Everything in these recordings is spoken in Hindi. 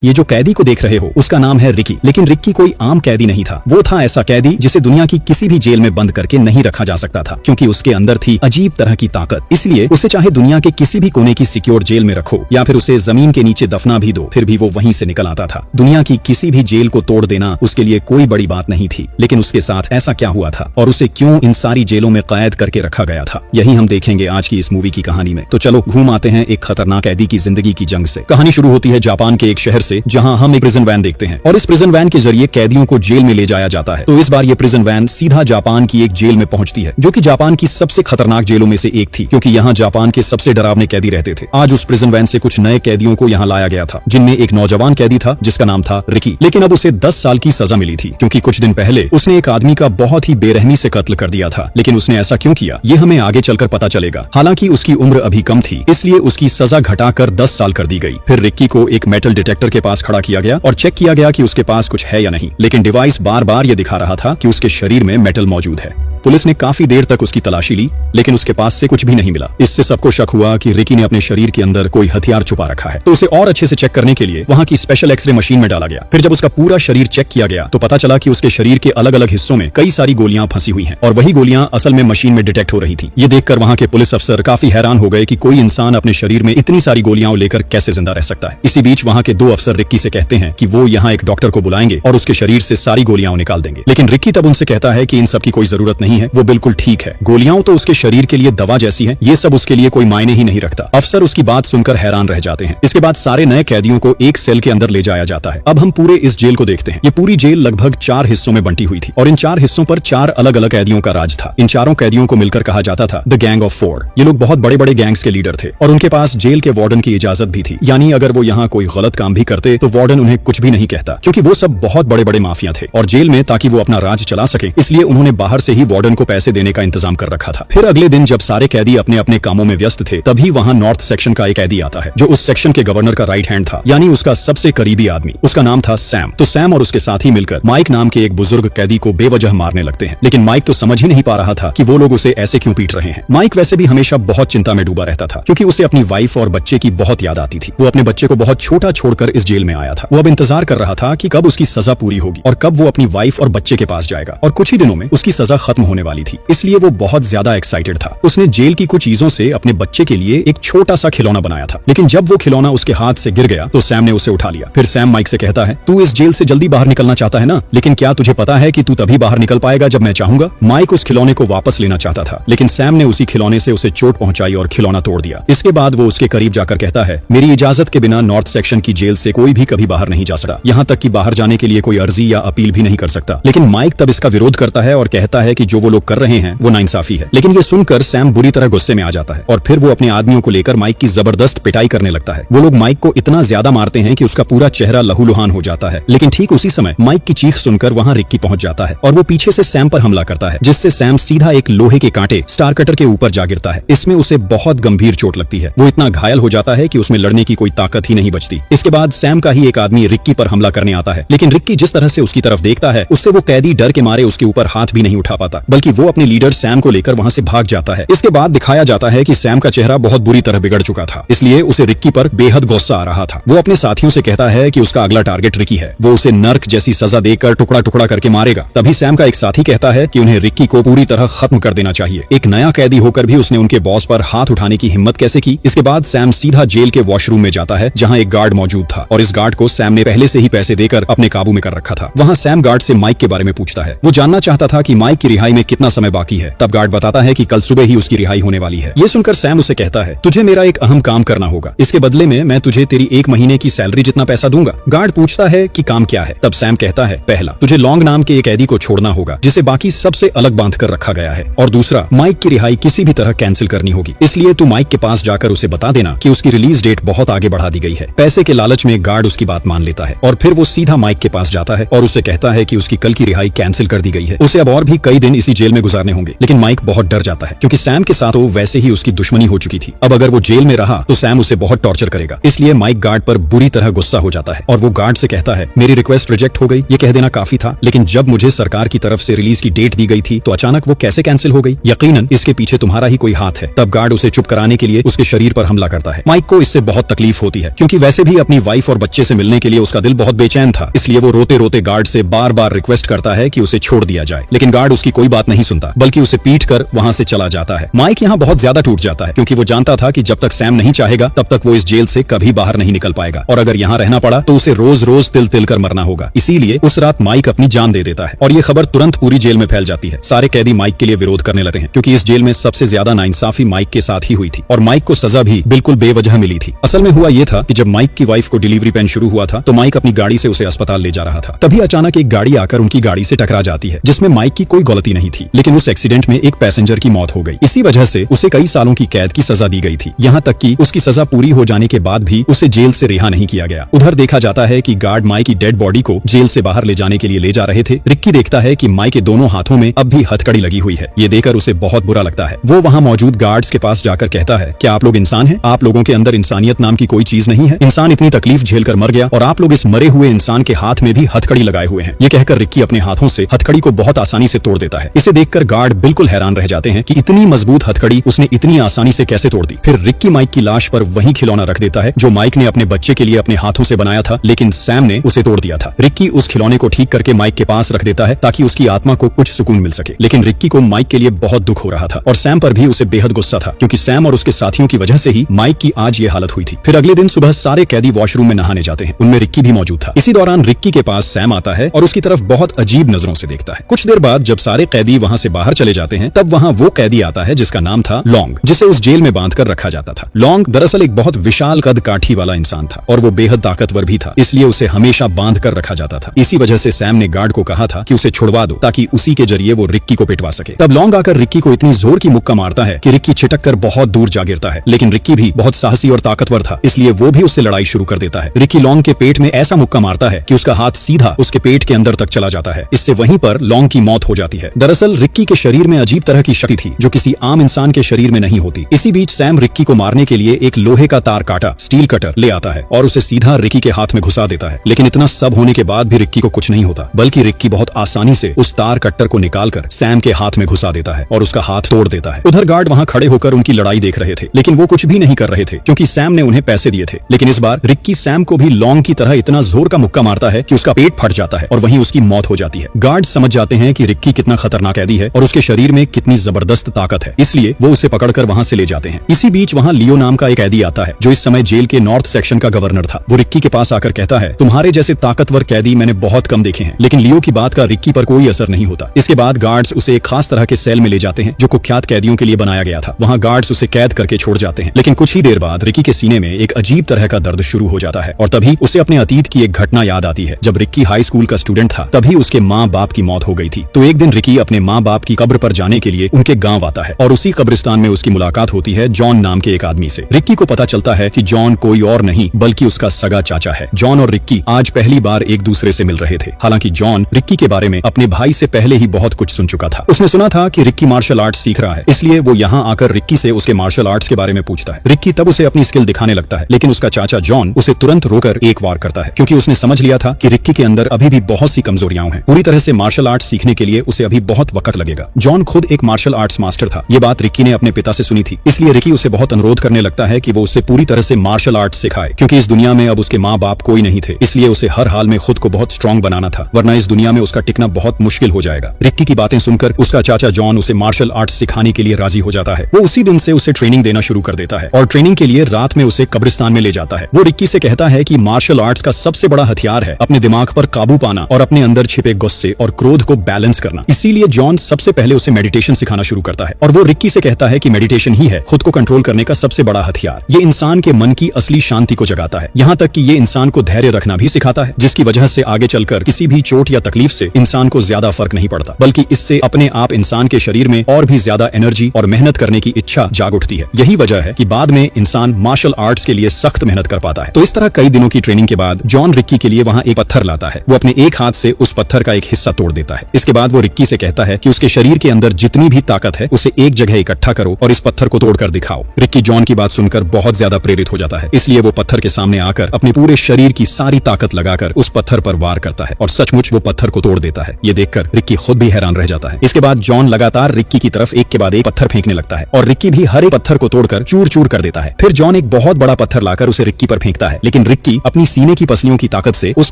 ये जो कैदी को देख रहे हो उसका नाम है रिकी। लेकिन रिकी कोई आम कैदी नहीं था। वो था ऐसा कैदी जिसे दुनिया की किसी भी जेल में बंद करके नहीं रखा जा सकता था, क्योंकि उसके अंदर थी अजीब तरह की ताकत। इसलिए उसे चाहे दुनिया के किसी भी कोने की सिक्योर जेल में रखो या फिर उसे जमीन के नीचे दफना भी दो, फिर भी वो वहीं से निकल आता था। दुनिया की किसी भी जेल को तोड़ देना उसके लिए कोई बड़ी बात नहीं थी। लेकिन उसके साथ ऐसा क्या हुआ था और उसे क्यों इन सारी जेलों में कैद करके रखा गया था, यही हम देखेंगे आज की इस मूवी की कहानी में। तो चलो घूम आते हैं एक खतरनाक कैदी की जिंदगी की जंग से। कहानी शुरू होती है जापान के एक शहर से, जहां हम एक प्रिजन वैन देखते हैं और इस प्रिजन वैन के जरिए कैदियों को जेल में ले जाया जाता है। तो इस बार ये प्रिजन वैन सीधा जापान की एक जेल में पहुंचती है, जो कि जापान की सबसे खतरनाक जेलों में से एक थी, क्योंकि यहाँ जापान के सबसे डरावने कैदी रहते थे। आज उस प्रिजन वैन से कुछ नए कैदियों को यहाँ लाया गया था, जिनमें एक नौजवान कैदी था जिसका नाम था रिकी। लेकिन अब उसे 10 साल की सजा मिली थी, क्योंकि कुछ दिन पहले उसने एक आदमी का बहुत ही बेरहमी से कत्ल कर दिया था। लेकिन उसने ऐसा क्यों किया ये हमें आगे चलकर पता चलेगा। हालांकि उसकी उम्र अभी कम थी, इसलिए उसकी सजा घटाकर 10 साल कर दी गई। फिर रिकी को एक मेटल डिटेक्टर के पास खड़ा किया गया और चेक किया गया कि उसके पास कुछ है या नहीं। लेकिन डिवाइस बार बार ये दिखा रहा था कि उसके शरीर में मेटल मौजूद है। पुलिस ने काफी देर तक उसकी तलाशी ली, लेकिन उसके पास से कुछ भी नहीं मिला। इससे सबको शक हुआ कि रिकी ने अपने शरीर के अंदर कोई हथियार छुपा रखा है। तो उसे और अच्छे से चेक करने के लिए वहां की स्पेशल एक्सरे मशीन में डाला गया। फिर जब उसका पूरा शरीर चेक किया गया तो पता चला कि उसके शरीर के अलग अलग हिस्सों में कई सारी गोलियां फंसी हुई हैं और वही गोलियां असल में मशीन में डिटेक्ट हो रही थी। ये देखकर वहां के पुलिस अफसर काफी हैरान हो गए कि कोई इंसान अपने शरीर में इतनी सारी गोलियां लेकर कैसे जिंदा रह सकता है। इसी बीच वहां के 2 अफसर रिक्की से कहते हैं कि वो यहाँ एक डॉक्टर को बुलाएंगे और उसके शरीर से सारी गोलियां निकाल देंगे। लेकिन रिक्की तब उनसे कहता है कि इन सब की कोई जरूरत नहीं है, वो बिल्कुल ठीक है। गोलियां तो उसके शरीर के लिए दवा जैसी हैं, ये सब उसके लिए कोई मायने ही नहीं रखता। अफसर उसकी बात सुनकर हैरान रह जाते हैं। इसके बाद सारे नए कैदियों को एक सेल के अंदर ले जाया जाता है। अब हम पूरे इस जेल को देखते हैं। ये पूरी जेल लगभग 4 हिस्सों में बंटी हुई थी और इन 4 हिस्सों पर 4 अलग अलग कैदियों का राज था। इन चारों कैदियों को मिलकर कहा जाता था द गैंग ऑफ 4। ये लोग बहुत बड़े बड़े गैंग्स के लीडर थे और उनके पास जेल के वार्डन की इजाजत भी थी। यानी अगर वो यहाँ कोई गलत काम भी करते तो वार्डन उन्हें कुछ भी नहीं कहता, क्योंकि वो सब बहुत बड़े बड़े माफिया थे और जेल में ताकि वो अपना राज चला सके इसलिए उन्होंने बाहर से ही वार्डन को पैसे देने का इंतजाम कर रखा था। फिर अगले दिन जब सारे कैदी अपने अपने कामों में व्यस्त थे, तभी वहां नॉर्थ सेक्शन का एक कैदी आता है, जो उस सेक्शन के गवर्नर का राइट हैंड था, यानी उसका सबसे करीबी आदमी। उसका नाम था सैम। तो सैम और उसके साथी मिलकर माइक नाम के एक बुजुर्ग कैदी को बेवजह मारने लगते हैं। लेकिन माइक तो समझ ही नहीं पा रहा था कि वो लोग उसे ऐसे क्यों पीट रहे हैं। माइक वैसे भी हमेशा बहुत चिंता में डूबा रहता था, क्योंकि उसे अपनी वाइफ और बच्चे की बहुत याद आती थी। वो अपने बच्चे को बहुत छोटा छोड़कर इस जेल में आया था। वो अब इंतजार कर रहा था कि कब उसकी सजा पूरी होगी और कब वो अपनी वाइफ और बच्चे के पास जाएगा। और कुछ ही दिनों में उसकी सजा खत्म होने वाली थी, इसलिए वो बहुत ज्यादा एक्साइटेड था। उसने जेल की कुछ चीजों से अपने बच्चे के लिए एक छोटा सा खिलौना बनाया था। लेकिन जब वो खिलौना उसके हाथ से गिर गया तो सैम ने उसे उठा लिया। फिर सैम माइक से कहता है, तू इस जेल से जल्दी बाहर निकलना चाहता है ना, लेकिन क्या तुझे पता है कि तू तभी बाहर निकल पाएगा जब मैं चाहूंगा। माइक उस खिलौने को वापस लेना चाहता था, लेकिन सैम ने उसी खिलौने से उसे चोट पहुंचाई और खिलौना तोड़ दिया। इसके बाद वो उसके करीब जाकर कहता है, मेरी इजाजत के बिना नॉर्थ सेक्शन की जेल से कोई भी कभी बाहर नहीं जा सकता, यहाँ तक कि बाहर जाने के लिए कोई अर्जी या अपील भी नहीं कर सकता। लेकिन माइक तब इसका विरोध करता है और कहता है कि जो वो लोग कर रहे हैं वो नाइंसाफी है। लेकिन ये सुनकर सैम बुरी तरह गुस्से में आ जाता है और फिर वो अपने आदमियों को लेकर माइक की जबरदस्त पिटाई करने लगता है। वो लोग माइक को इतना ज्यादा मारते हैं कि उसका पूरा चेहरा लहूलुहान हो जाता है। लेकिन ठीक उसी समय माइक की चीख सुनकर वहां रिक्की पहुंच जाता है और वो पीछे से सैम पर हमला करता है, जिससे सैम सीधा एक लोहे के कांटे स्टार कटर के ऊपर जा गिरता है। इसमें उसे बहुत गंभीर चोट लगती है। वो इतना घायल हो जाता है कि उसमें लड़ने की कोई ताकत ही नहीं बचती। इसके बाद सैम का ही एक आदमी रिक्की पर हमला करने आता है, लेकिन रिक्की जिस तरह से उसकी तरफ देखता है उससे वो कैदी डर के मारे उसके ऊपर हाथ भी नहीं उठा पाता, बल्कि वो अपने लीडर सैम को लेकर वहां से भाग जाता है। इसके बाद दिखाया जाता है कि सैम का चेहरा बहुत बुरी तरह बिगड़ चुका था, इसलिए उसे रिक्की पर बेहद गुस्सा आ रहा था। वो अपने साथियों से कहता है कि उसका अगला टारगेट रिक्की है, वो उसे नर्क जैसी सजा देकर टुकड़ा टुकड़ा करके मारेगा। तभी सैम का एक साथी कहता है कि उन्हें रिक्की को पूरी तरह खत्म कर देना चाहिए। एक नया कैदी होकर भी उसने उनके बॉस पर हाथ उठाने की हिम्मत कैसे की। इसके बाद सैम सीधा जेल के वॉशरूम में जाता है, जहां एक गार्ड मौजूद था और इस गार्ड को सैम ने पहले से ही पैसे देकर अपने काबू में कर रखा था। वहां सैम गार्ड से माइक के बारे में पूछता है। वो जानना चाहता था कि माइक की रिहाई में कितना समय बाकी है। तब गार्ड बताता है कि कल सुबह ही उसकी रिहाई होने वाली है। ये सुनकर सैम उसे कहता है, तुझे मेरा एक अहम काम करना होगा, इसके बदले में मैं तुझे तेरी 1 महीने की सैलरी जितना पैसा दूंगा। गार्ड पूछता है कि काम क्या है। तब सैम कहता है, पहला, तुझे लॉन्ग नाम के एक कैदी को छोड़ना होगा जिसे बाकी सबसे अलग बांध कर रखा गया है, और दूसरा, माइक की रिहाई किसी भी तरह कैंसिल करनी होगी, इसलिए तू माइक के पास जाकर उसे बता देना कि उसकी रिलीज डेट बहुत आगे बढ़ा दी गई है। पैसे के लालच में गार्ड उसकी बात मान लेता है और फिर वो सीधा माइक के पास जाता है और उससे कहता है कि उसकी कल की रिहाई कैंसिल कर दी गई है। उसे अब और भी कई दिन इसी इसी जेल में गुजारने होंगे। लेकिन माइक बहुत डर जाता है क्योंकि सैम के साथ वो वैसे ही उसकी दुश्मनी हो चुकी थी। अब अगर वो जेल में रहा तो सैम उसे बहुत टॉर्चर करेगा। इसलिए माइक गार्ड पर बुरी तरह गुस्सा हो जाता है और वो गार्ड से कहता है, मेरी रिक्वेस्ट रिजेक्ट हो गई, ये कह देना काफी था, लेकिन जब मुझे सरकार की तरफ से रिलीज की डेट दी गई थी तो अचानक वो कैसे कैंसिल हो गई? यकीनन इसके पीछे तुम्हारा ही कोई हाथ है। तब गार्ड उसे चुप कराने के लिए उसके शरीर पर हमला करता है। माइक को इससे बहुत तकलीफ होती है क्योंकि वैसे भी अपनी वाइफ और बच्चे से मिलने के लिए उसका दिल बहुत बेचैन था। इसलिए वो रोते रोते गार्ड से बार बार रिक्वेस्ट करता है कि उसे छोड़ दिया जाए, लेकिन गार्ड उसकी कोई बात नहीं सुनता बल्कि उसे पीट कर वहां से चला जाता है। माइक यहाँ बहुत ज्यादा टूट जाता है क्योंकि वो जानता था कि जब तक सैम नहीं चाहेगा तब तक वो इस जेल से कभी बाहर नहीं निकल पाएगा और अगर यहाँ रहना पड़ा तो उसे रोज रोज तिल तिल कर मरना होगा। इसीलिए उस रात माइक अपनी जान दे देता है और ये खबर तुरंत पूरी जेल में फैल जाती है। सारे कैदी माइक के लिए विरोध करने लगते हैं क्योंकि इस जेल में सबसे ज्यादा नाइंसाफी माइक के साथ ही हुई थी और माइक को सजा भी बिल्कुल बेवजह मिली थी। असल में हुआ ये था कि जब माइक की वाइफ को डिलीवरी पेन शुरू हुआ था तो माइक अपनी गाड़ी से उसे अस्पताल ले जा रहा था। तभी अचानक एक गाड़ी आकर उनकी गाड़ी से टकरा जाती है जिसमें माइक की कोई गलती नहीं थी, लेकिन उस एक्सीडेंट में एक पैसेंजर की मौत हो गई। इसी वजह से उसे कई सालों की कैद की सजा दी गई थी। यहाँ तक कि उसकी सजा पूरी हो जाने के बाद भी उसे जेल से रिहा नहीं किया गया। उधर देखा जाता है कि गार्ड माइक की डेड बॉडी को जेल से बाहर ले जाने के लिए ले जा रहे थे। रिक्की देखता है कि माइक के दोनों हाथों में अब भी हथकड़ी लगी हुई है। ये देखकर उसे बहुत बुरा लगता है। वो वहाँ मौजूद गार्ड्स के पास जाकर कहता है, क्या आप लोग इंसान हैं? आप लोगों के अंदर इंसानियत नाम की कोई चीज नहीं है? इंसान इतनी तकलीफ झेल कर मर गया और आप लोग इस मरे हुए इंसान के हाथ में भी हथकड़ी लगाए हुए हैं। ये कहकर रिक्की अपने हाथों से हथकड़ी को बहुत आसानी से तोड़ देता है। इसे देखकर गार्ड बिल्कुल हैरान रह जाते हैं कि इतनी मजबूत हथकड़ी उसने इतनी आसानी से कैसे तोड़ दी। फिर रिक्की माइक की लाश पर वही खिलौना रख देता है जो माइक ने अपने बच्चे के लिए अपने हाथों से बनाया था, लेकिन सैम ने उसे तोड़ दिया था। रिक्की उस खिलौने को ठीक करके माइक के पास रख देता है ताकि उसकी आत्मा को कुछ सुकून मिल सके। लेकिन रिक्की को माइक के लिए बहुत दुख हो रहा था और सैम पर भी उसे बेहद गुस्सा था क्योंकि सैम और उसके साथियों की वजह से ही माइक की आज ये हालत हुई थी। फिर अगले दिन सुबह सारे कैदी वॉशरूम में नहाने जाते हैं। उनमें रिक्की भी मौजूद था। इसी दौरान रिक्की के पास सैम आता है और उसकी तरफ बहुत अजीब नजरों से देखता है। कुछ देर बाद जब सारे कैदी वहाँ से बाहर चले जाते हैं तब वहाँ वो कैदी आता है जिसका नाम था लॉन्ग, जिसे उस जेल में बांध कर रखा जाता था। लॉन्ग दरअसल एक बहुत विशाल कद काठी वाला इंसान था और वो बेहद ताकतवर भी था, इसलिए उसे हमेशा बांध कर रखा जाता था। इसी वजह से सैम ने गार्ड को कहा था कि उसे छुड़वा दो ताकि उसी के जरिए वो रिक्की को पिटवा सके। तब लॉन्ग आकर रिक्की को इतनी जोर की मुक्का मारता है कि रिक्की छिटक कर बहुत दूर जा गिरता है। लेकिन रिक्की भी बहुत साहसी और ताकतवर था, इसलिए वो भी उससे लड़ाई शुरू कर देता है। रिक्की लॉन्ग के पेट में ऐसा मुक्का मारता है कि उसका हाथ सीधा उसके पेट के अंदर तक चला जाता है। इससे वहीं पर लॉन्ग की मौत हो जाती है। दरअसल रिक्की के शरीर में अजीब तरह की शक्ति थी जो किसी आम इंसान के शरीर में नहीं होती। इसी बीच सैम रिक्की को मारने के लिए एक लोहे का तार काटा स्टील कटर ले आता है और उसे सीधा रिक्की के हाथ में घुसा देता है। लेकिन इतना सब होने के बाद भी रिक्की को कुछ नहीं होता, बल्कि रिक्की बहुत आसानी से उस तार कट्टर को निकालकर सैम के हाथ में घुसा देता है और उसका हाथ तोड़ देता है। उधर गार्ड वहाँ खड़े होकर उनकी लड़ाई देख रहे थे, लेकिन वो कुछ भी नहीं कर रहे थे क्योंकि सैम ने उन्हें पैसे दिए थे। लेकिन इस बार रिक्की सैम को भी लॉन्ग की तरह इतना जोर का मुक्का मारता है कि उसका पेट फट जाता है और वहीं उसकी मौत हो जाती है। गार्ड समझ जाते हैं कि रिक्की कितना खतरनाक कैदी है और उसके शरीर में कितनी जबरदस्त ताकत है, इसलिए वो उसे पकड़कर वहाँ से ले जाते हैं। इसी बीच वहाँ लियो नाम का एक कैदी आता है जो इस समय जेल के नॉर्थ सेक्शन का गवर्नर था। वो रिक्की के पास आकर कहता है, तुम्हारे जैसे ताकतवर कैदी मैंने बहुत कम देखे हैं। लेकिन लियो की बात का रिक्की पर कोई असर नहीं होता। इसके बाद गार्ड्स उसे एक खास तरह के सेल में ले जाते हैं जो कुख्यात कैदियों के लिए बनाया गया था। वहाँ गार्ड्स उसे कैद करके छोड़ जाते हैं। लेकिन कुछ ही देर बाद रिक्की के सीने में एक अजीब तरह का दर्द शुरू हो जाता है और तभी उसे अपने अतीत की एक घटना याद आती है। जब रिक्की हाई स्कूल का स्टूडेंट था तभी उसके माँ बाप की मौत हो गई थी। तो एक दिन रिक्की अपने माँ बाप की कब्र पर जाने के लिए उनके गाँव आता है और उसी कब्रिस्तान में उसकी मुलाकात होती है जॉन नाम के एक आदमी से। रिक्की को पता चलता है कि जॉन कोई और नहीं बल्कि उसका सगा चाचा है। जॉन और रिक्की आज पहली बार एक दूसरे से मिल रहे थे। हालांकि जॉन रिक्की के बारे में अपने भाई से पहले ही बहुत कुछ सुन चुका था। उसने सुना था कि रिक्की मार्शल आर्ट्स सीख रहा है, इसलिए वो यहाँ आकर रिक्की से उसके मार्शल आर्ट्स के बारे में पूछता है। रिक्की तब उसे अपनी स्किल दिखाने लगता है, लेकिन उसका चाचा जॉन उसे तुरंत रोकर एक वार करता है क्योंकि उसने समझ लिया था कि रिक्की के अंदर अभी भी बहुत सी कमजोरियां हैं। पूरी तरह से मार्शल आर्ट्स सीखने के लिए उसे अभी बहुत वक्त लगेगा। जॉन खुद एक मार्शल आर्ट्स मास्टर था। ये बात रिक्की ने अपने पिता से सुनी थी, इसलिए रिक्की उसे बहुत अनुरोध करने लगता है कि वो उसे पूरी तरह से मार्शल आर्ट्स सिखाए क्योंकि इस दुनिया में अब उसके माँ बाप कोई नहीं थे। इसलिए उसे हर हाल में खुद को बहुत स्ट्रांग बनाना था, वरना इस दुनिया में उसका टिकना बहुत मुश्किल हो जाएगा। रिक्की की बातें सुनकर उसका चाचा जॉन उसे मार्शल आर्ट्स सिखाने के लिए राजी हो जाता है। वो उसी दिन से उसे ट्रेनिंग देना शुरू कर देता है और ट्रेनिंग के लिए रात में उसे कब्रिस्तान में ले जाता है। वो रिक्की से कहता है कि मार्शल आर्ट्स का सबसे बड़ा हथियार है अपने दिमाग पर काबू पाना और अपने अंदर छिपे गुस्से और क्रोध को बैलेंस करना। इसीलिए जॉन सबसे पहले उसे मेडिटेशन सिखाना शुरू करता है और वो रिक्की से कहता है कि मेडिटेशन ही है खुद को कंट्रोल करने का सबसे बड़ा हथियार। ये इंसान के मन की असली शांति को जगाता है, यहाँ तक कि ये इंसान को धैर्य रखना भी सिखाता है, जिसकी वजह से आगे चलकर किसी भी चोट या तकलीफ से इंसान को ज्यादा फर्क नहीं पड़ता, बल्कि इससे अपने आप इंसान के शरीर में और भी ज्यादा एनर्जी और मेहनत करने की इच्छा जाग उठती है। यही वजह है कि बाद में इंसान मार्शल आर्ट्स के लिए सख्त मेहनत कर पाता है। तो इस तरह कई दिनों की ट्रेनिंग के बाद जॉन रिक्की के लिए वहाँ एक पत्थर लाता है। वो अपने एक हाथ से उस पत्थर का एक हिस्सा तोड़ देता है। इसके बाद वो रिक्की से कहता कहता है कि उसके शरीर के अंदर जितनी भी ताकत है उसे एक जगह इकट्ठा करो और इस पत्थर को तोड़कर दिखाओ। रिक्की जॉन की बात सुनकर बहुत ज्यादा प्रेरित हो जाता है, इसलिए वो पत्थर के सामने आकर अपने पूरे शरीर की सारी ताकत लगाकर उस पत्थर पर वार करता है और सचमुच वो पत्थर को तोड़ देता है। ये देखकर रिक्की खुद भी हैरान रह जाता है। इसके बाद जॉन लगातार रिक्की की तरफ एक के बाद एक पत्थर फेंकने लगता है और रिक्की भी हर एक पत्थर को तोड़कर चूर चूर कर देता है। फिर जॉन एक बहुत बड़ा पत्थर लाकर उसे रिक्की पर फेंकता है, लेकिन रिक्की अपनी सीने की पसलियों की ताकत से उस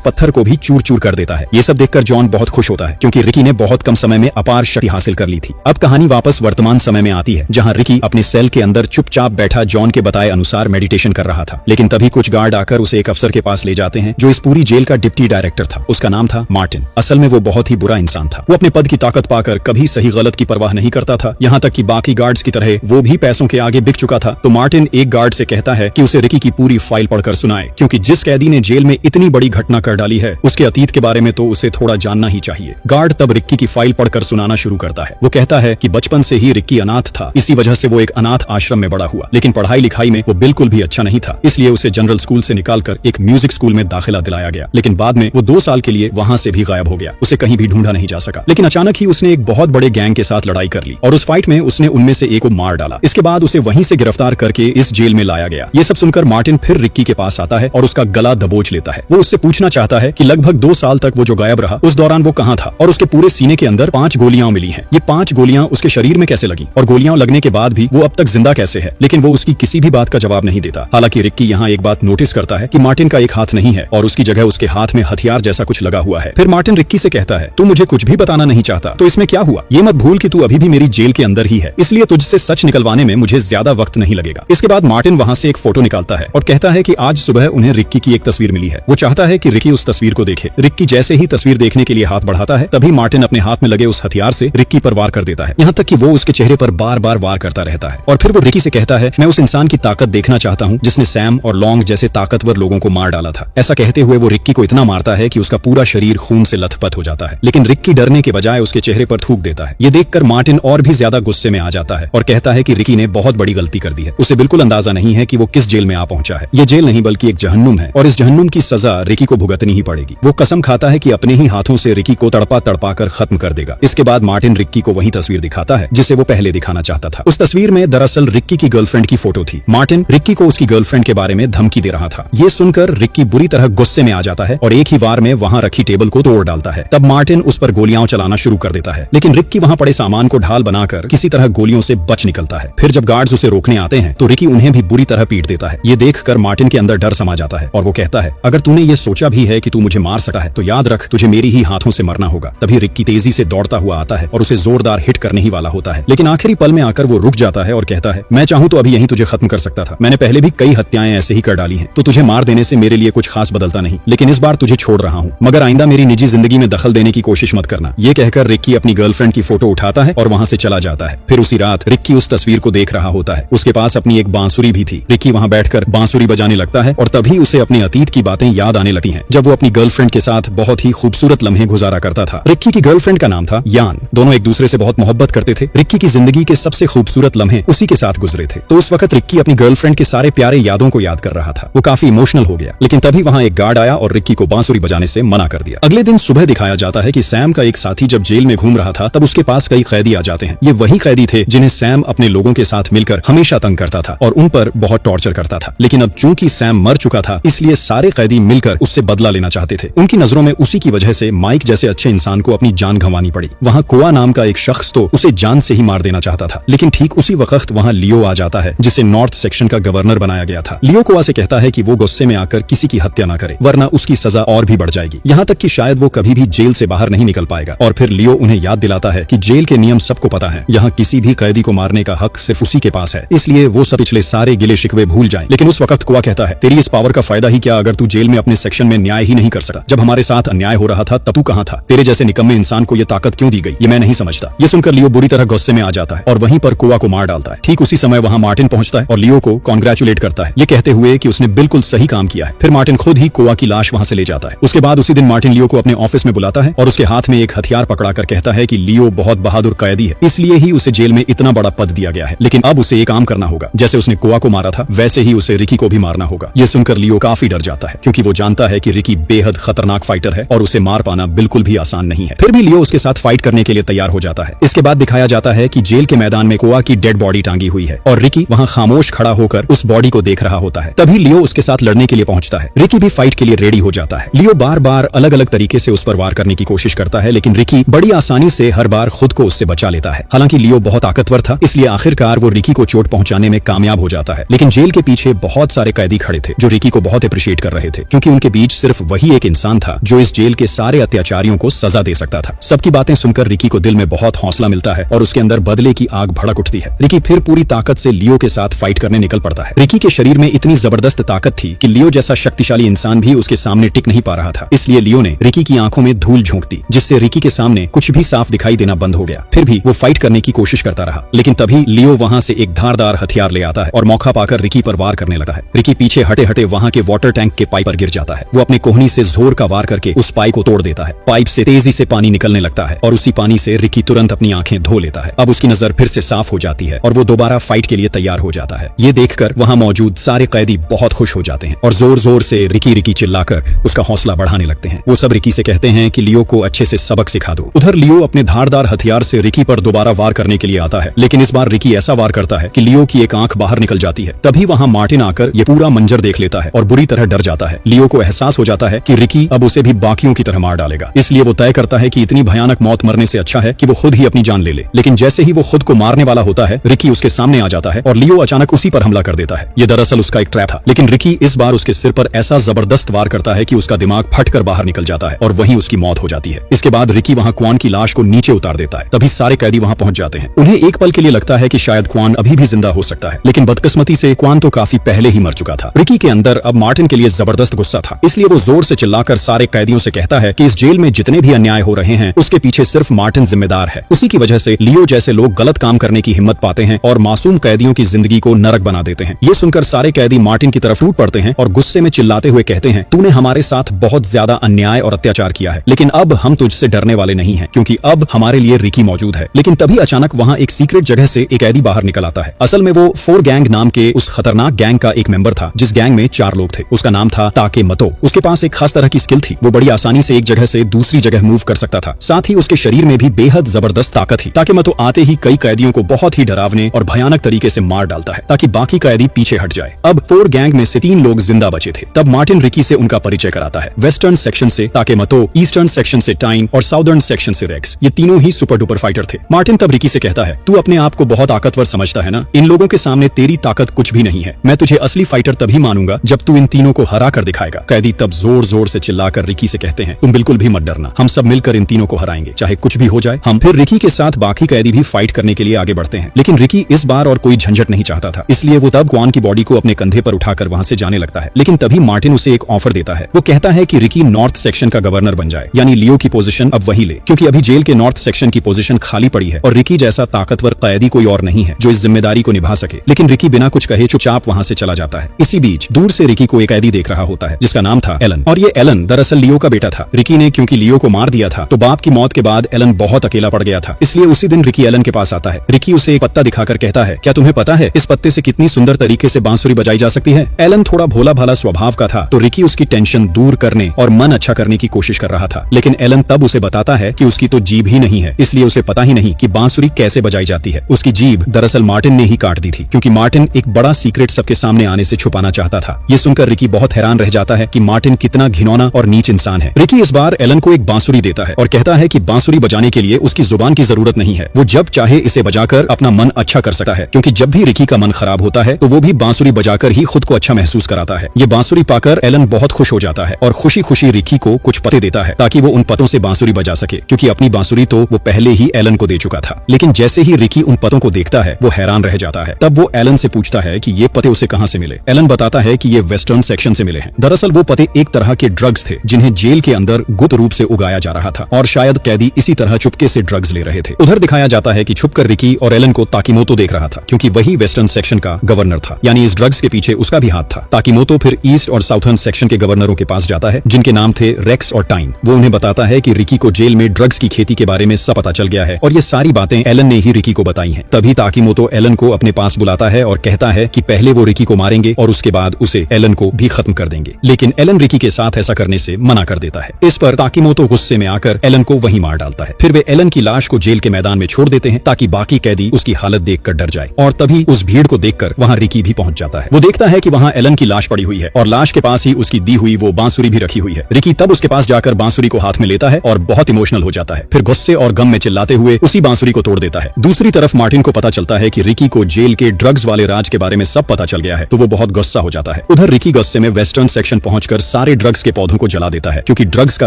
पत्थर को भी चूर चूर कर देता है। ये सब देखकर जॉन बहुत खुश होता है, क्योंकि रिक्की ने बहुत कम समय में अपार शक्ति हासिल कर ली थी। अब कहानी वापस वर्तमान समय में आती है, जहाँ रिक्की अपने सेल के अंदर चुपचाप बैठा जॉन के बताए अनुसार मेडिटेशन कर रहा था। लेकिन तभी कुछ गार्ड आकर उसे एक अफसर के पास ले जाते हैं, जो इस पूरी जेल का डिप्टी डायरेक्टर था। उसका नाम था मार्टिन। असल में वो बहुत ही बुरा इंसान था। वो अपने पद की ताकत पाकर कभी सही गलत की परवाह नहीं करता था, यहाँ तक कि बाकी गार्ड्स की तरह वो भी पैसों के आगे बिक चुका था। तो मार्टिन एक गार्ड से कहता है कि उसे रिक्की की पूरी फाइल पढ़कर सुनाए, क्योंकि जिस कैदी ने जेल में इतनी बड़ी घटना कर डाली है उसके अतीत के बारे में तो उसे थोड़ा जानना ही चाहिए। गार्ड तब रिक्की की फाइल पढ़कर सुनाना शुरू करता है। वो कहता है कि बचपन से ही रिक्की अनाथ था, इसी वजह से वो एक अनाथ आश्रम में बड़ा हुआ, लेकिन पढ़ाई लिखाई में वो बिल्कुल भी अच्छा नहीं था, इसलिए उसे जनरल स्कूल से निकालकर एक म्यूजिक स्कूल में दाखिला दिलाया गया। लेकिन बाद में वो 2 साल के लिए वहाँ से भी गायब हो गया, उसे कहीं भी ढूंढा नहीं जा सका। लेकिन अचानक ही उसने एक बहुत बड़े गैंग के साथ लड़ाई कर ली और उस फाइट में उसने उनमें से एक को मार डाला। इसके बाद उसे वहीं से गिरफ्तार करके इस जेल में लाया गया। ये सब सुनकर मार्टिन फिर रिक्की के पास आता है और उसका गला दबोच लेता है। वो उससे पूछना चाहता है कि लगभग 2 साल तक वो जो गायब रहा उस दौरान वो कहाँ था, और उसके पूरे सीने के अंदर 5 गोलियां मिली हैं। ये 5 गोलियां उसके शरीर में कैसे लगी और गोलियां लगने के बाद भी वो अब तक जिंदा कैसे है। लेकिन वो उसकी किसी भी बात का जवाब नहीं देता। हालांकि रिक्की यहाँ एक बात नोटिस करता है कि मार्टिन का एक हाथ नहीं है और उसकी जगह उसके हाथ में हथियार जैसा कुछ लगा हुआ है। फिर मार्टिन रिक्की से कहता है, तू मुझे कुछ भी बताना नहीं चाहता तो इसमें क्या हुआ? ये मत भूल कि तू अभी भी मेरी जेल के अंदर ही है, इसलिए तुझसे सच निकलवाने में मुझे ज्यादा वक्त नहीं लगेगा। इसके बाद मार्टिन वहाँ से एक फोटो निकालता है और कहता है कि आज सुबह उन्हें रिक्की की एक तस्वीर मिली है। वो चाहता है कि रिक्की उस तस्वीर को देखे। रिक्की जैसे ही तस्वीर देखने के लिए हाथ बढ़ाता है, तभी मार्टिन अपने हाथ में लगे उस हथियार से रिक्की पर वार कर देता है, यहाँ तक कि वो उसके चेहरे पर बार बार वार करता रहता है। और फिर वो रिक्की से कहता है, मैं उस इंसान की ताकत देखना चाहता हूँ जिसने सैम और लॉन्ग जैसे ताकतवर लोगों को मार डाला था। ऐसा कहते हुए वो रिक्की को इतना मारता है कि उसका पूरा शरीर खून से लथपथ हो जाता है। लेकिन रिक्की डरने के बजाय उसके चेहरे पर थूक देता है। ये देखकर मार्टिन और भी ज्यादा गुस्से में आ जाता है और कहता है कि रिक्की ने बहुत बड़ी गलती कर दी है। उसे बिल्कुल अंदाजा नहीं है कि वो किस जेल में आ पहुंचा है। ये जेल नहीं बल्कि एक जहन्नुम है और इस जहन्नुम की सजा रिक्की को भुगतनी ही पड़ेगी। वो कसम खाता है कि अपने ही हाथों से रिक्की को तड़पा तड़पा कर खत्म कर देगा। इसके बाद मार्टिन रिक्की को वही तस्वीर दिखाता है जिसे वो पहले दिखाना चाहता था। उस तस्वीर में दरअसल रिक्की की गर्लफ्रेंड की फोटो थी। मार्टिन रिक्की को उसकी गर्लफ्रेंड के बारे में धमकी दे रहा था। ये सुनकर रिक्की बुरी तरह गुस्से में आ जाता है और एक ही वार में वहाँ रखी टेबल को तोड़ डालता है। तब मार्टिन उस पर गोलियां चलाना शुरू कर देता है, लेकिन रिक्की वहाँ पड़े सामान को ढाल बनाकर किसी तरह गोलियों से बच निकलता है। फिर जब गार्ड्स उसे रोकने आते हैं तो रिक्की उन्हें भी बुरी तरह पीट देता है। ये देखकर मार्टिन के अंदर डर समा जाता है और वो कहता है, अगर तूने ये सोचा भी है कि तू मुझे मार सकता है तो याद रख तुझे मेरी ही हाथों से मरना होगा। तभी रिक्की तेजी से दौड़ता हुआ आता है और उसे जोरदार हिट करने ही वाला होता है, लेकिन आखिरी पल में आकर वो रुक जाता है और कहता है, मैं चाहूँ तो अभी यहीं तुझे खत्म कर सकता था। मैंने पहले भी कई हत्याएं ऐसे ही कर डाली हैं, तो तुझे मार देने से मेरे लिए कुछ खास बदलता नहीं, लेकिन इस बार तुझे छोड़ रहा हूँ, मगर आइंदा मेरी निजी जिंदगी में दखल देने की कोशिश मत करना। ये कहकर रिक्की अपनी गर्लफ्रेंड की फोटो उठाता है और वहाँ से चला जाता है। फिर उसी रात रिक्की उस तस्वीर को देख रहा होता है। उसके पास अपनी एक बांसुरी भी थी। रिक्की वहाँ बैठकर बांसुरी बजाने लगता है और तभी उसे अपने अतीत की बातें याद आने लगती हैं, जब वो अपनी गर्लफ्रेंड के साथ बहुत ही खूबसूरत लम्हे गुजारा करता था। रिक्की की गर्लफ्रेंड का नाम था यान। दोनों एक दूसरे से बहुत मोहब्बत करते थे। रिक्की की जिंदगी के सबसे खूबसूरत लम्हे उसी के साथ गुजरे थे। तो उस वक्त रिक्की अपनी गर्लफ्रेंड के सारे प्यारे यादों को याद कर रहा था। वो काफी इमोशनल हो गया, लेकिन तभी वहाँ एक गार्ड आया और रिक्की को बांसुरी बजाने से मना कर दिया। अगले दिन सुबह दिखाया जाता है कि सैम का एक साथी जब जेल में घूम रहा था तब उसके पास कई कैदी आ जाते हैं। ये वही कैदी थे जिन्हें सैम अपने लोगों के साथ मिलकर हमेशा तंग करता था और उन पर बहुत टॉर्चर करता था। लेकिन अब चूंकि सैम मर चुका था, इसलिए सारे कैदी मिलकर उससे बदला लेना चाहते थे। उनकी नजरों में उसी की वजह से माइक जैसे अच्छे इंसान को अपनी जान गंवानी पड़ी। वहाँ कोआ नाम का एक शख्स तो उसे जान से ही मार देना चाहता था, लेकिन ठीक उसी वक्त वहाँ लियो आ जाता है, जिसे नॉर्थ सेक्शन का गवर्नर बनाया गया था। लियो कोआ से कहता है कि वो गुस्से में आकर किसी की हत्या न करे, वरना उसकी सजा और भी बढ़ जाएगी, यहाँ तक कि शायद वो कभी भी जेल से बाहर नहीं निकल पाएगा। और फिर लियो उन्हें याद दिलाता है कि जेल के नियम सबको पता है, यहाँ किसी भी कैदी को मारने का हक सिर्फ उसी के पास है, इसलिए वो सब पिछले सारे गिले शिकवे भूल जाएं। लेकिन उस वक्त कोआ कहता है, तेरी इस पावर का फायदा ही क्या अगर तू जेल में अपने सेक्शन में न्याय ही नहीं कर सकता? जब हमारे साथ अन्याय हो रहा था तब तू कहाँ था? तेरे जैसे निकम्मे इंसान को ये ताकत क्यों दी गई, ये मैं नहीं समझता। ये सुनकर लियो बुरी तरह गुस्से में आ जाता है और वहीं पर कोआ को मार डालता है। ठीक उसी समय वहाँ मार्टिन पहुंचता है और लियो को कॉन्ग्रेचुलेट करता है, ये कहते हुए कि उसने बिल्कुल सही काम किया है। फिर मार्टिन खुद ही कोआ की लाश वहाँ से ले जाता है। उसके बाद उसी दिन मार्टिन लियो को अपने ऑफिस में बुलाता है और उसके हाथ में एक हथियार पकड़ाकर कहता है कि लियो बहुत बहादुर कैदी है, इसलिए ही उसे जेल में इतना बड़ा पद दिया गया है, लेकिन अब उसे ये काम करना होगा, जैसे उसने कोआ को मारा था वैसे ही उसे रिकी को भी मारना होगा। ये सुनकर लियो काफी डर जाता है, क्योंकि वो जानता है कि रिकी बेहद खतरनाक फाइटर है और उसे मार पाना बिल्कुल भी आसान नहीं है। फिर भी लियो उसके साथ फाइट करने के लिए तैयार हो जाता है। इसके बाद दिखाया जाता है कि जेल के मैदान में कोआ की डेड बॉडी टांगी हुई है और रिकी वहाँ खामोश खड़ा होकर उस बॉडी को देख रहा होता है। तभी लियो उसके साथ लड़ने के लिए पहुंचता है। रिकी भी फाइट के लिए रेडी हो जाता है। लियो बार बार अलग अलग तरीके से उस पर वार करने की कोशिश करता है, लेकिन रिकी बड़ी आसानी से हर बार खुद को उससे बचा लेता है। हालांकि लियो बहुत ताकतवर था, इसलिए आखिरकार वो रिकी को चोट पहुंचाने में कामयाब हो जाता है। लेकिन जेल के पीछे बहुत सारे कैदी खड़े थे जो रिकी को बहुत अप्रिशिएट कर रहे थे, क्योंकि उनके बीच सिर्फ वही एक इंसान था जो इस जेल के सारे अत्याचारियों को सजा दे सकता था। सबकी बातें सुनकर रिकी को दिल में बहुत हौसला मिलता है और उसके अंदर बदले की आग भड़क उठती है। रिकी फिर पूरी ताकत से लियो के साथ फाइट करने निकल पड़ता है। रिकी के शरीर में इतनी जबरदस्त ताकत थी कि लियो जैसा शक्तिशाली इंसान भी उसके सामने टिक नहीं पा रहा था। इसलिए लियो ने रिकी की आंखों में धूल झोंक दी, जिससे रिकी के सामने कुछ भी साफ दिखाई देना बंद हो गया। फिर भी वो फाइट करने की कोशिश करता रहा, लेकिन तभी लियो वहां से एक धारदार हथियार ले आता है और मौका पाकर रिकी पर वार करने लगता है। रिकी पीछे हटे हटे वहां के वाटर टैंक के पाइप पर गिर जाता है। वो अपनी कोहनी से जोर का वार करके उस पाइप को तोड़ देता है। पाइप से तेजी से पानी निकलने लगता है और उसी पानी से रिकी तुरंत अपनी आंखें धो लेता है। अब उसकी नजर फिर से साफ हो जाती है और वो दोबारा फाइट के लिए तैयार हो जाता है। ये देखकर वहां मौजूद सारे कैदी बहुत खुश हो जाते हैं और जोर जोर से रिकी रिकी चिल्लाकर उसका हौसला बढ़ाने लगते हैं। वो सब रिकी से कहते हैं कि लियो को अच्छे से सबक सिखा दो। उधर लियो अपने धारदार हथियार से रिकी पर दोबारा वार करने के लिए आता है, लेकिन इस बार रिकी ऐसा वार करता है कि लियो की एक आंख बाहर निकल जाती है। तभी वहां मार्टिन आकर ये पूरा मंजर देख लेता है और बुरी तरह डर जाता है। लियो को एहसास हो जाता है कि रिकी अब उसे भी बाकियों की तरह मार डालेगा, इसलिए वो तय करता है कि इतनी भयानक मौत मरने से अच्छा है कि वो खुद ही अपनी जान ले ले। लेकिन जैसे ही वो खुद को मारने वाला होता है, रिकी उसके सामने आ जाता है और लियो अचानक उसी पर हमला कर देता है। ये दरअसल उसका एक ट्रैप था, लेकिन रिकी इस बार उसके सिर पर ऐसा जबरदस्त वार करता है कि उसका दिमाग फटकर बाहर निकल जाता है और वहीं उसकी मौत हो जाती है। इसके बाद रिकी वहां क्वान की लाश को नीचे उतार देता है। तभी सारे कैदी वहां पहुंच जाते हैं। उन्हें एक पल के लिए लगता है कि शायद क्वान अभी भी जिंदा हो सकता है, लेकिन बदकिस्मती से क्वान तो काफी पहले ही मर चुका था। रिकी के अंदर अब मार्टिन के लिए जबरदस्त गुस्सा था, इसलिए वो जोर से चिल्लाकर सारे कैदियों से कहता है कि इस जेल में जितने भी अन्याय हो रहे हैं उसके पीछे सिर्फ मार्टिन जिम्मेदार है। उसी की वजह से लियो जैसे लोग गलत काम करने की हिम्मत पाते हैं और मासूम कैदियों की जिंदगी को नरक बना देते हैं। ये सुनकर सारे कैदी मार्टिन की तरफ टूट पड़ते हैं और गुस्से में चिल्लाते हुए कहते हैं, तूने हमारे साथ बहुत ज्यादा अन्याय और अत्याचार किया है, लेकिन अब हम तुझसे डरने वाले नहीं हैं, क्योंकि अब हमारे लिए रिकी मौजूद है। लेकिन तभी अचानक वहां एक सीक्रेट जगह से एक कैदी बाहर निकल आता है। असल में वो 4 गैंग नाम के उस खतरनाक गैंग का एक मेंबर था, जिस गैंग में 4 लोग थे। उसका नाम था ताकेमतो। उसके पास एक खास तरह की स्किल थी। वो बड़ी आसानी से एक जगह से दूसरी जगह मूव कर सकता था। साथ ही उसके शरीर में भी बेहद जबरदस्त ताकत थी। ताकेमतो आते ही कई कैदियों को बहुत ही डरावने और भयानक तरीके से मार डालता है, ताकि बाकी कैदी पीछे हट जाए। अब 4 गैंग में से 3 लोग जिंदा बचे थे। तब मार्टिन रिकी से उनका परिचय कराता है। वेस्टर्न सेक्शन से ताकेमतो, ईस्टर्न सेक्शन से टाइम और साउदर्न सेक्शन से रेक्स। ये तीनों ही सुपर डुपर फाइटर थे। मार्टिन तब रिकी से कहता है, तू अपने आप को बहुत ताकतवर समझता है ना? इन लोगों के सामने तेरी ताकत कुछ भी नहीं है। मैं तुझे असली फाइटर तभी मानूंगा जब तू इन तीनों को हरा कर दिखाएगा। कैदी तब जोर जोर से चिल्लाकर रिकी से कहते हैं, तुम बिल्कुल भी मत डरना, हम सब मिलकर इन तीनों को हराएंगे, चाहे कुछ भी हो जाए। हम फिर रिकी के साथ बाकी कैदी भी फाइट करने के लिए आगे बढ़ते हैं, लेकिन रिकी इस बार और कोई झंझट नहीं चाहता था, इसलिए वो तब क्वान की बॉडी को अपने कंधे पर उठाकर वहां से जाने लगता है। लेकिन तभी मार्टिन उसे एक ऑफर देता है। वो कहता है कि रिकी नॉर्थ सेक्शन का गवर्नर बन जाए, यानी लियो की पोजीशन अब वही ले, क्योंकि अभी जेल के नॉर्थ सेक्शन की पोजीशन खाली पड़ी है और रिकी जैसा ताकतवर कैदी कोई और नहीं है जो इस जिम्मेदारी को निभा सके। लेकिन रिकी बिना कुछ कहे चुपचाप वहां से चला जाता है। इसी बीच दूर से रिकी को एक कैदी देख रहा होता है जिसका नाम था एलन, और ये एलन दरअसल लियो का बेटा था। रिकी ने क्योंकि लियो को मार दिया था तो बाप की मौत के बाद एलन बहुत अकेला पड़ गया था, इसलिए उसी दिन रिकी एलन के पास आता है। रिकी उसे एक पत्ता दिखाकर कहता है, क्या तुम्हें पता है इस पत्ते से कितनी सुंदर तरीके से बांसुरी बजाई जा सकती है? एलन थोड़ा भोला भाला स्वभाव का था, तो रिकी उसकी टेंशन दूर करने और मन अच्छा करने की कोशिश कर रहा था। लेकिन एलन तब उसे बताता है कि उसकी तो जीभ ही नहीं है, इसलिए उसे पता ही नहीं कि बांसुरी कैसे बजाई जाती है। उसकी जीभ दरअसल मार्टिन ने ही काट दी थी, क्योंकि मार्टिन एक बड़ा सीक्रेट सबके सामने आने से छुपाना चाहता था। ये सुनकर रिकी बहुत हैरान रह जाता है कि मार्टिन कितना घिनौना और नीच इंसान है। रिकी इस बार एलन को एक बांसुरी देता है और कहता है कि बांसुरी बजाने के लिए उसकी जुबान की जरूरत नहीं है, वो जब चाहे इसे बजाकर अपना मन अच्छा कर सकता है, क्योंकि जब भी रिकी का मन खराब होता है तो वो भी बांसुरी बजाकर ही खुद को अच्छा महसूस कराता है। ये बांसुरी पाकर एलन बहुत खुश हो जाता है और खुशी खुशी रिकी को कुछ पते देता है ताकि वो उन पतों से बांसुरी बजा सके, क्योंकि अपनी बांसुरी तो वो पहले ही एलन को दे चुका था। लेकिन जैसे ही रिकी उन पतों को देखता है वो हैरान रह जाता है। तब वो एलन से पूछता है कि ये पते उसे कहां से मिले। एलन बताता है कि ये वेस्टर्न सेक्शन से मिले हैं। दरअसल वो पते एक तरह के ड्रग्स थे जिन्हें जेल के अंदर गुप्त रूप से उगाया जा रहा था, और शायद कैदी इसी तरह चुपके से ड्रग्स ले रहे थे। उधर दिखाया जाता है कि छुपकर रिकी और एलन को ताकीमोतो देख रहा था, क्योंकि वही वेस्टर्न सेक्शन का गवर्नर था, यानी इस ड्रग्स के पीछे उसका भी हाथ था। ताकीमोतो फिर ईस्ट और साउथर्न सेक्शन के गवर्नरों के पास जाता है जिनके नाम थे रेक्स और टाइम। वो उन्हें बताता है कि रिकी को जेल में ड्रग्स की खेती के बारे में सब पता चल गया है और ये सारी बातें एलन ने ही रिकी को बताई हैं। तभी ताकीमोतो एलन को अपने पास बुलाता है और कहता है कि पहले वो रिकी को मारेंगे और उसके बाद उसे एलन को भी खत्म कर देंगे। लेकिन एलन रिकी के साथ ऐसा करने से मना कर देता है। इस पर ताकीमोतो गुस्से में आकर एलन को वहीं मार डालता है। फिर वे एलन की लाश को जेल के मैदान में छोड़ देते हैं ताकि बाकी कैदी उसकी हालत देखकर डर जाए। और तभी उस भीड़ को देखकर वहाँ रिकी भी पहुंच जाता है। वो देखता है कि वहाँ एलन की लाश पड़ी हुई है और लाश के पास ही उसकी दी हुई वो बांसुरी भी रखी हुई है। रिकी तब उसके पास जाकर बांसुरी को हाथ में लेता है और बहुत इमोशनल हो जाता है। फिर गुस्से और गम में चिल्लाते हुए उसी बांसुरी को तोड़ देता है। दूसरी तरफ मार्टिन को पता चलता है कि रिकी को जेल के ड्रग्स वाले राज के बारे में सब पता चल गया है, तो वो बहुत गुस्सा हो जाता है। उधर रिकी गुस्से में वेस्टर्न सेक्शन पहुंचकर सारे ड्रग्स के पौधों को जला देता है, क्योंकि ड्रग्स का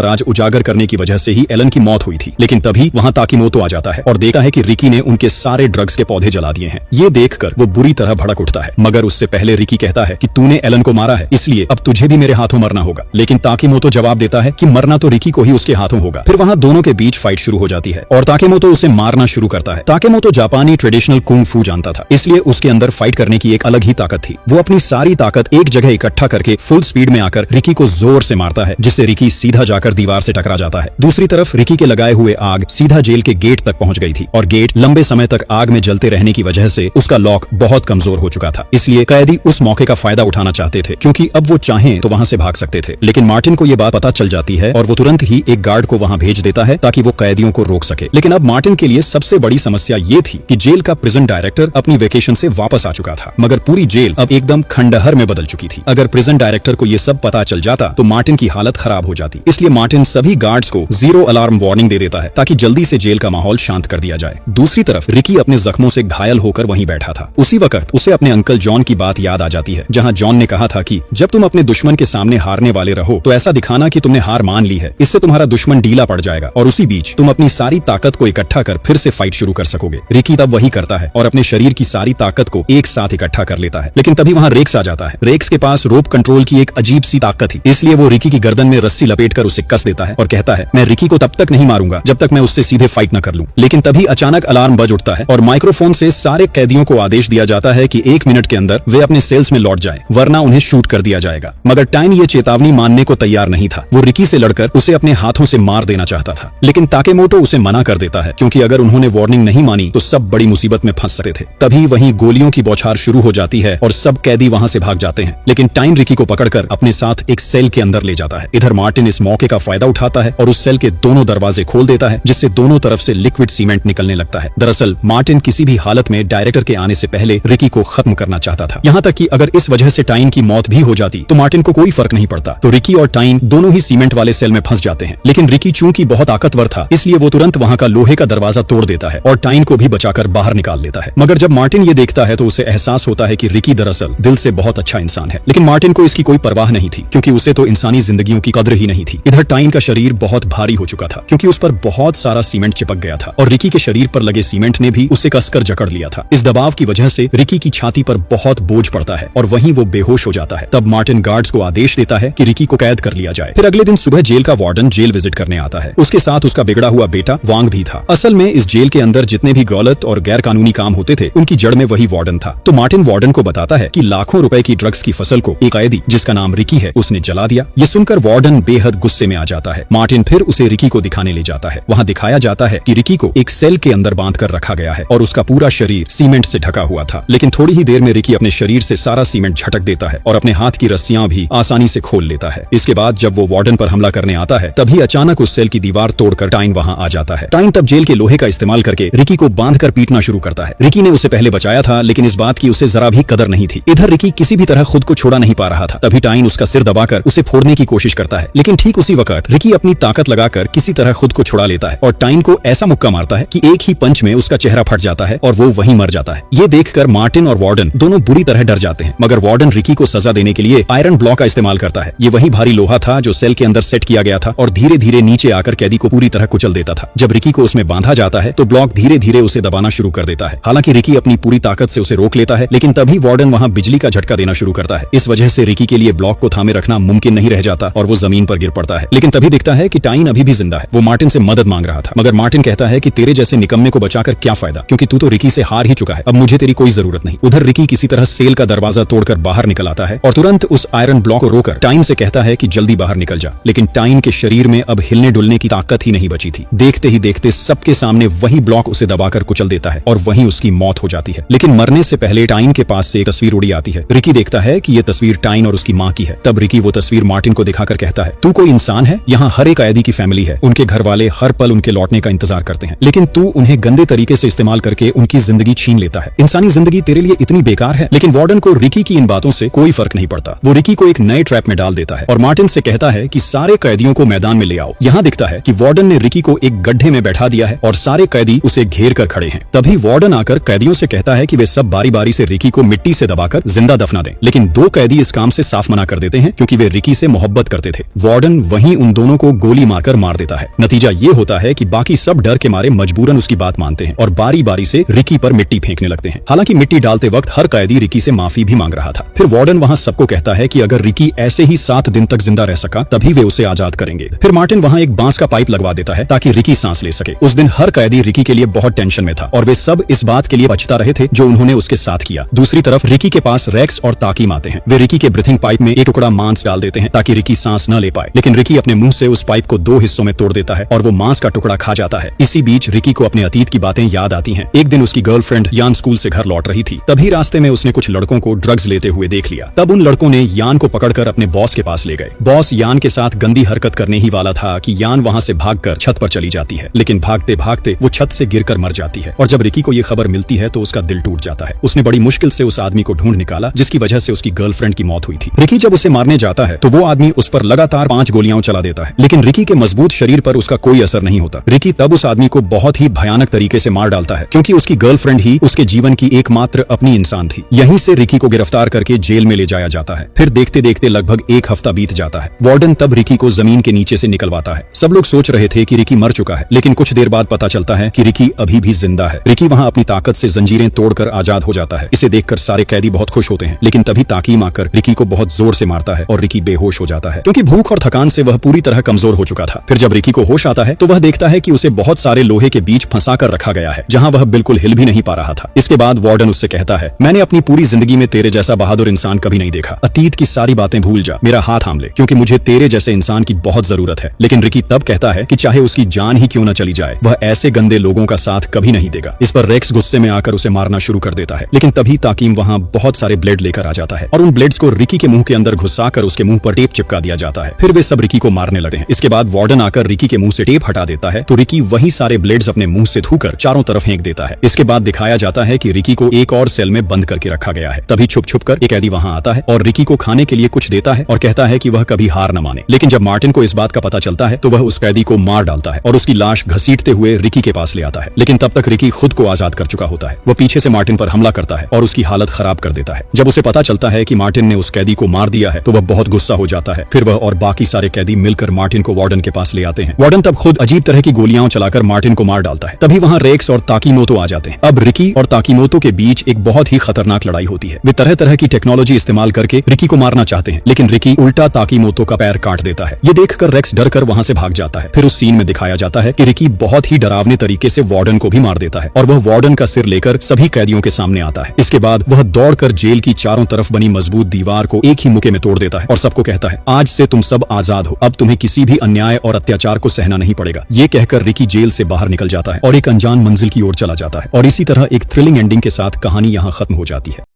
राज उजागर करने की वजह से ही एलन की मौत हुई थी। लेकिन तभी वहाँ ताकीमोतो आ जाता है और देखता है कि रिकी ने उनके सारे ड्रग्स के पौधे जला दिए हैं। ये देखकर वो बुरी तरह भड़क उठता है, मगर उससे पहले रिकी कहता है कि तूने एलन को मारा है, इसलिए अब तुझे भी मेरे हाथों मरना होगा। लेकिन ताकीमोतो जवाब देता है कि मरना तो रिकी को ही उसके हाथों होगा। फिर वहाँ दोनों के बीच फाइट शुरू हो जाती है और ताकीमोतो उसे मारना शुरू करता है। ताकीमोतो जापानी ट्रेडिशनल कुंग फू जानता था, इसलिए उसके अंदर फाइट करने की एक अलग ही ताकत थी। वो अपनी सारी ताकत एक जगह इकट्ठा करके फुल स्पीड में आकर रिकी को जोर से मारता है, जिससे रिकी सीधा जाकर दीवार से टकरा जाता है। दूसरी तरफ रिकी के लगाए हुए आग सीधा जेल के गेट तक पहुंच गई थी और गेट लंबे समय तक आग में जलते रहने की वजह से उसका लॉक बहुत कमजोर हो चुका था। इसलिए कैदी उस मौके का फायदा उठाना चाहते थे, क्योंकि अब वो चाहें तो वहां से भाग सकते थे। लेकिन मार्टिन को ये बात पता चल जाती है और वो तुरंत ही एक गार्ड को वहां भेज देता है ताकि वो कैदियों को रोक सके। लेकिन अब मार्टिन के लिए सबसे बड़ी समस्या ये थी कि जेल का प्रिजन डायरेक्टर अपनी वेकेशन से वापस आ चुका था, मगर पूरी जेल अब एकदम खंडहर में बदल चुकी थी। अगर प्रिजन डायरेक्टर को ये सब पता चल जाता तो मार्टिन की हालत खराब हो जाती। इसलिए मार्टिन सभी गार्ड्स को 0 अलार्म वार्निंग दे देता है ताकि जल्दी से जेल का माहौल शांत कर दिया जाए। दूसरी तरफ रिकी अपने जख्मों से घायल होकर वहीं बैठा था। उसी वक्त उसे अपने अंकल जॉन की बात याद आ जाती है, जहां जॉन ने कहा था कि जब तुम अपने दुश्मन के सामने हारने वाले रहो तो ऐसा दिखाना कि तुमने हार मान ली है, इससे तुम्हारा दुश्मन ढीला पड़ जाएगा और उसी बीच तुम अपनी सारी ताकत को इकट्ठा कर फिर से फाइट शुरू कर सकोगे। रिकी तब वही करता है और अपने शरीर की सारी ताकत को एक साथ इकट्ठा कर लेता है। लेकिन तभी वहां रेक्स आ जाता है। रेक्स के पास रोप कंट्रोल की एक अजीब सी ताकत थी, इसलिए वो रिकी की गर्दन में रस्सी लपेटकर उसे कस देता है और कहता है, मैं रिकी को तब तक नहीं मारूंगा जब तक मैं उससे सीधे फाइट न कर लूं। लेकिन तभी अचानक अलार्म बज उठता है और माइक्रोफोन से सारे कैदियों को आदेश दिया जाता है कि 1 मिनट के अंदर वे अपने सेल्स में लौट जाएं, वरना उन्हें शूट कर दिया जाएगा। मगर टाइन ये चेतावनी मानने को तैयार नहीं था। वो रिकी से लड़कर उसे अपने हाथों से मार देना चाहता था, लेकिन ताकेमोटो उसे मना कर देता है, क्योंकि अगर उन्होंने वार्निंग नहीं मानी तो सब बड़ी मुसीबत में फंस सकते थे। तभी वहीं गोलियों की बौछार शुरू हो जाती है और सब कैदी वहां से भाग जाते हैं। लेकिन टाइन रिकी को पकड़कर अपने साथ एक सेल के अंदर ले जाता है। इधर मार्टिन इस मौके का फायदा उठाता है और उस सेल के दोनों दरवाजे खोल देता है, जिससे दोनों तरफ से लिक्विड सीमेंट निकलने लगता है। दरअसल मार्टिन किसी भी हालत में डायरेक्टर के आने से पहले रिकी को खत्म करना चाहता था। यहाँ तक कि अगर इस वजह से टाइन की मौत भी हो जाती तो मार्टिन को कोई फर्क नहीं पड़ता। तो रिकी और टाइन दोनों ही सीमेंट वाले सेल में फंस जाते हैं। लेकिन रिकी चूंकि बहुत ताकतवर था, इसलिए वो तुरंत वहां का लोहे का दरवाजा तोड़ देता है और टाइन को भी बचाकर बाहर निकाल लेता है। मगर जब मार्टिन ये देखता है तो उसे एहसास होता है कि रिकी दरअसल दिल से बहुत अच्छा इंसान है। लेकिन मार्टिन को इसकी कोई परवाह नहीं थी, क्योंकि उसे तो इंसानी जिंदगियों की कद्र ही नहीं थी। इधर टाइन का शरीर बहुत भारी हो चुका था, क्योंकि उस पर बहुत सारा सीमेंट चिपक गया था और रिकी के शरीर पर लगे सीमेंट ने भी उसे कसकर जकड़ लिया था। इस दबाव की वजह से रिकी की छाती पर बहुत बोझ पड़ता है और वहीं वो बेहोश हो जाता है। तब मार्टिन गार्ड्स को आदेश देता है कि रिकी को कैद कर लिया जाए। फिर अगले दिन सुबह जेल का वार्डन जेल विजिट करने आता है। उसके साथ उसका बिगड़ा हुआ बेटा वांग भी था। असल में इस जेल के अंदर जितने भी गलत और गैर कानूनी काम होते थे, उनकी जड़ में वही वार्डन था। तो मार्टिन वार्डन को बताता है कि लाखों रुपए की ड्रग्स की फसल को एक कैदी जिसका नाम रिकी है उसने जला दिया। ये सुनकर वार्डन बेहद गुस्से में आ जाता है। मार्टिन फिर उसे रिकी को दिखाने ले जाता है। वहाँ दिखाया जाता है कि रिकी को एक सेल के अंदर बांध कर रखा गया है और उसका पूरा शरीर सीमेंट से ढका हुआ था। लेकिन थोड़ी ही देर में रिकी अपने शरीर से सारा सीमेंट झटक देता है और अपने हाथ की रस्सियां भी आसानी से खोल लेता है। इसके बाद जब वो वार्डन पर हमला करने आता है, तभी अचानक उस सेल की दीवार तोड़कर टाइन वहाँ आ जाता है। टाइन तब जेल के लोहे का इस्तेमाल करके रिकी को बांधकर पीटना शुरू करता है। रिकी ने उसे पहले बचाया था, लेकिन इस बात की उसे जरा भी कदर नहीं थी। इधर रिकी किसी भी तरह खुद को छोड़ा नहीं पा रहा था। तभी टाइन उसका सिर दबाकर उसे फोड़ने की कोशिश करता है, लेकिन ठीक उसी वक्त रिकी अपनी ताकत लगाकर किसी तरह खुद को छुड़ा लेता है और टाइन को ऐसा मुक्का मारता है कि एक ही पंच में उसका चेहरा फट जाता है और वो वहीं मर जाता है। ये देखकर मार्टिन और वार्डन दोनों बुरी तरह डर जाते हैं, मगर वार्डन रिकी को सजा देने के लिए आयरन ब्लॉक का इस्तेमाल करता है। ये वही भारी लोहा था जो सेल के अंदर सेट किया गया था और धीरे धीरे नीचे आकर कैदी को पूरी तरह कुचल देता था। जब रिकी को उसमें बांधा जाता है तो ब्लॉक धीरे धीरे उसे दबाना शुरू कर देता है। हालांकि रिकी अपनी पूरी ताकत से उसे रोक लेता है, लेकिन तभी वार्डन वहां बिजली का झटका देना शुरू करता है। इस वजह से रिकी के लिए ब्लॉक को थामे रखना मुमकिन नहीं रह जाता और वो जमीन पर गिर पड़ता है। लेकिन तभी दिखता है कि टाइन अभी भी जिंदा है। वो मार्टिन से मदद मांग रहा था, मगर मार्टिन कहता है कि तेरे जैसे निकम्मे को बचाकर क्या फायदा, क्योंकि तू तो रिकी से हार ही चुका है। अब मुझे तेरी कोई जरूरत नहीं। उधर रिकी किसी तरह सेल का दरवाजा तोड़कर बाहर निकल आता है और तुरंत उस आयरन ब्लॉक को रोकर टाइन से कहता है कि जल्दी बाहर निकल जा। लेकिन टाइन के शरीर में अब हिलने डुलने की ताकत ही नहीं बची थी। देखते ही देखते सबके सामने वही ब्लॉक उसे दबाकर कुचल देता है और वहीं उसकी मौत हो जाती है। लेकिन मरने से पहले टाइन के पास से एक तस्वीर उड़ी आती है। रिकी देखता है कि यह तस्वीर टाइन और उसकी माँ की है। तब रिकी वो तस्वीर मार्टिन को दिखाकर कहता है, तू कोई इंसान है? यहाँ हर एक कैदी की फैमिली है, उनके घर वाले वाले हर पल उनके लौटने का इंतजार करते हैं, लेकिन तू उन्हें गंदे तरीके से इस्तेमाल करके उनकी जिंदगी छीन लेता है। इंसानी जिंदगी तेरे लिए इतनी बेकार है। लेकिन वार्डन को रिकी की इन बातों से कोई फर्क नहीं पड़ता। वो रिकी को एक नए ट्रैप में डाल देता है और मार्टिन से कहता है कि सारे कैदियों को मैदान में ले आओ। यहाँ दिखता है कि वार्डन ने रिकी को एक गड्ढे में बैठा दिया है और सारे कैदी उसे घेर कर खड़े हैं। तभी वार्डन आकर कैदियों से कहता है कि वे सब बारी बारी से रिकी को मिट्टी से दबाकर जिंदा दफना दें, लेकिन दो कैदी इस काम से साफ मना कर देते हैं क्योंकि वे रिकी से मोहब्बत करते थे। वार्डन वहीं उन दोनों को गोली मारकर मार देता है। नतीजा ये होता है कि बाकी सब डर के मारे मजबूरन उसकी बात मानते हैं और बारी बारी से रिकी पर मिट्टी फेंकने लगते हैं। हालांकि मिट्टी डालते वक्त हर कैदी रिकी से माफी भी मांग रहा था। फिर वार्डन वहां सबको कहता है कि अगर रिकी ऐसे ही 7 दिन तक जिंदा रह सका तभी वे उसे आजाद करेंगे। फिर मार्टिन वहां एक बांस का पाइप लगवा देता है ताकि रिकी सांस ले सके। उस दिन हर कैदी रिकी के लिए बहुत टेंशन में था और वे सब इस बात के लिए बचता रहे थे जो उन्होंने उसके साथ किया। दूसरी तरफ रिकी के पास रेक्स और ताकीम आते हैं। वे रिकी के ब्रीथिंग पाइप में एक टुकड़ा मांस डाल देते हैं ताकि रिकी सांस न ले पाए, लेकिन रिकी अपने मुंह से उस पाइप को 2 हिस्सों में तोड़ देता है और वो मांस का टुकड़ा खा जाता है। इसी बीच रिकी को अपने अतीत की बातें याद आती हैं। एक दिन उसकी गर्लफ्रेंड यान स्कूल से घर लौट रही थी। तभी रास्ते में उसने कुछ लड़कों को ड्रग्स लेते हुए देख लिया। तब उन लड़कों ने यान को पकड़कर अपने बॉस के पास ले गए। बॉस यान के साथ गंदी हरकत करने ही वाला था कि यान वहां से भागकर छत पर चली जाती है, लेकिन भागते भागते वो छत से गिरकर मर जाती है। और जब रिकी को ये खबर मिलती है तो उसका दिल टूट जाता है। उसने बड़ी मुश्किल से उस आदमी को ढूंढ निकाला जिसकी वजह से उसकी गर्लफ्रेंड की मौत हुई थी। रिकी जब उसे मारने जाता है तो वो आदमी उस पर लगातार 5 गोलियां चला देता है, लेकिन रिकी के मजबूत शरीर पर उसका कोई असर नहीं होता। रिकी तब उस आदमी को बहुत ही भयानक तरीके से मार डालता है क्योंकि उसकी गर्लफ्रेंड ही उसके जीवन की एकमात्र अपनी इंसान थी। यहीं से रिकी को गिरफ्तार करके जेल में ले जाया जाता है। फिर देखते देखते लगभग 1 हफ्ता बीत जाता है। वार्डन तब रिकी को जमीन के नीचे से निकलवाता है। सब लोग सोच रहे थे कि रिकी मर चुका है, लेकिन कुछ देर बाद पता चलता है कि रिकी अभी भी जिंदा है। रिकी वहां अपनी ताकत से जंजीरें तोड़कर आजाद हो जाता है। इसे देखकर सारे कैदी बहुत खुश होते हैं, लेकिन तभी ताकीम आकर रिकी को बहुत जोर से मारता है और रिकी बेहोश हो जाता है क्योंकि भूख और थकान से वह पूरी तरह कमजोर हो चुका था। फिर जब रिकी को होश आता है तो वह देखता है कि उसे बहुत सारे लोहे के बीच फंसा कर रखा गया है जहां वह बिल्कुल हिल भी नहीं पा रहा था। इसके बाद वार्डन उससे कहता है, मैंने अपनी पूरी जिंदगी में तेरे जैसा बहादुर इंसान कभी नहीं देखा। अतीत की सारी बातें भूल जा, मेरा हाथ थाम ले, क्योंकि मुझे तेरे जैसे इंसान की बहुत जरूरत है। लेकिन रिकी तब कहता है कि चाहे उसकी जान ही क्यों न चली जाए, वह ऐसे गंदे लोगों का साथ कभी नहीं देगा। इस पर रेक्स गुस्से में आकर उसे मारना शुरू कर देता है, लेकिन तभी ताकीम वहां बहुत सारे ब्लेड लेकर आ जाता है और उन ब्लेड्स को रिकी के मुंह के अंदर घुसाकर उसके मुंह पर टेप चिपका दिया जाता है। फिर वे सब रिकी को मारने लगते हैं। इसके बाद वार्डन आकर रिकी के मुंह से टेप हटा देता है तो रिकी वही सारे ब्लेड्स अपने मुंह से धोकर चारों तरफ फेंक देता है। इसके बाद दिखाया जाता है कि रिकी को एक और सेल में बंद करके रखा गया है। तभी छुप छुप कर एक कैदी वहां आता है और रिकी को खाने के लिए कुछ देता है और कहता है कि वह कभी हार न माने। लेकिन जब मार्टिन को इस बात का पता चलता है तो वह उस कैदी को मार डालता है और उसकी लाश घसीटते हुए रिकी के पास ले आता है। लेकिन तब तक रिकी खुद को आजाद कर चुका होता है। वह पीछे से मार्टिन पर हमला करता है और उसकी हालत खराब कर देता है। जब उसे पता चलता है कि मार्टिन ने उस कैदी को मार दिया है तो वह बहुत गुस्सा हो जाता है। फिर वह और बाकी सारे कैदी मिलकर मार्टिन को वार्डन के पास ले आते हैं। वार्डन तब खुद अजीब तरह की गोलियां चलाकर मार्टिन को मार डालता है। तभी वहां रेक्स और ताकीमोतो आ जाते हैं। अब रिकी और ताकीमोतो के बीच एक बहुत ही खतरनाक लड़ाई होती है। वे तरह तरह की टेक्नोलॉजी इस्तेमाल करके रिकी को मारना चाहते हैं, लेकिन रिकी उल्टा ताकीमोतो का पैर काट देता है। ये देखकर रेक्स डरकर वहां से भाग जाता है। फिर उस सीन में दिखाया जाता है कि रिकी बहुत ही डरावने तरीके से वार्डन को भी मार देता है और वह वार्डन का सिर लेकर सभी कैदियों के सामने आता है। इसके बाद वह दौड़कर जेल की चारों तरफ बनी मजबूत दीवार को एक ही मुक्के में तोड़ देता है और सबको कहता है, आज से तुम सब आजाद हो, अब तुम्हें किसी भी अन्याय और अत्याचार को सहना नहीं पड़ेगा। ये कहकर रिकी जेल से बाहर निकल जाता है और एक अनजान मंजिल की ओर चला जाता है और इसी तरह एक थ्रिलिंग एंडिंग के साथ कहानी यहाँ खत्म हो जाती है।